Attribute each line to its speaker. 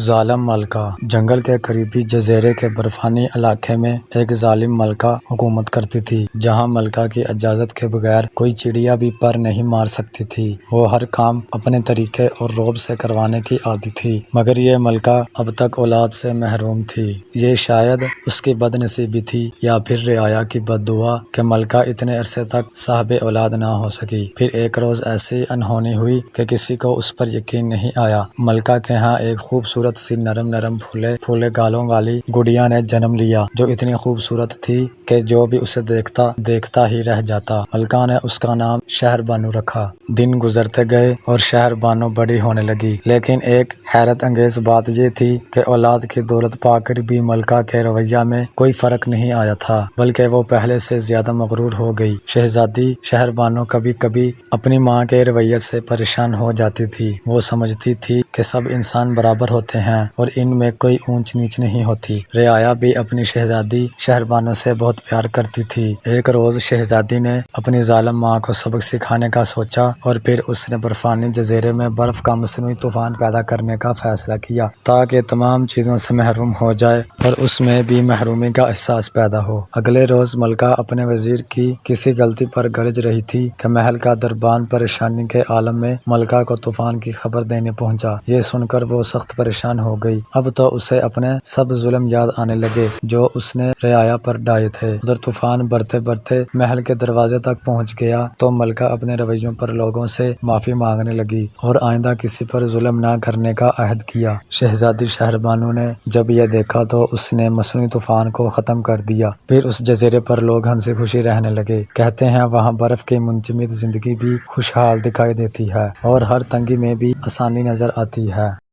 Speaker 1: ظالم ملکہ۔ جنگل کے قریبی جزیرے کے برفانی علاقے میں ایک ظالم ملکہ حکومت کرتی تھی، جہاں ملکہ کی اجازت کے بغیر کوئی چڑیا بھی پر نہیں مار سکتی تھی۔ وہ ہر کام اپنے طریقے اور رعب سے کروانے کی عادی تھی، مگر یہ ملکہ اب تک اولاد سے محروم تھی۔ یہ شاید اس کی بد نصیبی تھی یا پھر رعایا کی بد دعا کہ ملکہ اتنے عرصے تک صاحب اولاد نہ ہو سکی۔ پھر ایک روز ایسی انہونی ہوئی کہ کسی کو اس پر یقین نہیں آیا۔ ملکہ کے ہاں ایک خوبصورت سی نرم نرم پھولے گالوں والی گڑیا نے جنم لیا، جو اتنی خوبصورت تھی کہ جو بھی اسے دیکھتا ہی رہ جاتا۔ ملکہ نے اس کا نام شہر بانو رکھا۔ دن گزرتے گئے اور شہر بانو بڑی ہونے لگی، لیکن ایک حیرت انگیز بات یہ تھی کہ اولاد کی دولت پا کر بھی ملکہ کے رویہ میں کوئی فرق نہیں آیا تھا، بلکہ وہ پہلے سے زیادہ مغرور ہو گئی۔ شہزادی شہر بانو کبھی کبھی اپنی ماں کے رویے سے پریشان ہو جاتی تھی۔ وہ سمجھتی تھی کہ سب انسان برابر ہوتے ہیں اور ان میں کوئی اونچ نیچ نہیں ہوتی۔ رعایا بھی اپنی شہزادی شہر بانو سے بہت پیار کرتی تھی۔ ایک روز شہزادی نے اپنی ظالم ماں کو سبق سکھانے کا سوچا اور پھر اس نے برفانی جزیرے میں برف کا مصنوعی طوفان پیدا کرنے کا فیصلہ کیا، تاکہ تمام چیزوں سے محروم ہو جائے اور اس میں بھی محرومی کا احساس پیدا ہو۔ اگلے روز ملکہ اپنے وزیر کی کسی غلطی پر گرج رہی تھی کہ محل کا دربان پریشانی کے عالم میں ملکہ کو طوفان کی خبر دینے پہنچا۔ یہ سن کر وہ سخت پریشان ہو گئی۔ اب تو اسے اپنے سب ظلم یاد آنے لگے جو اس نے رعایا پر ڈھائے تھے۔ ادھر طوفان بڑھتے بڑھتے محل کے دروازے تک پہنچ گیا تو ملکہ اپنے رویوں پر لوگوں سے معافی مانگنے لگی اور آئندہ کسی پر ظلم نہ کرنے کا عہد کیا۔ شہزادی شہر بانو نے جب یہ دیکھا تو اس نے مصنوعی طوفان کو ختم کر دیا۔ پھر اس جزیرے پر لوگ ہنسی خوشی رہنے لگے۔ کہتے ہیں وہاں برف کی منجمد زندگی بھی خوشحال دکھائی دیتی ہے اور ہر تنگی میں بھی آسانی نظر آتی ہے۔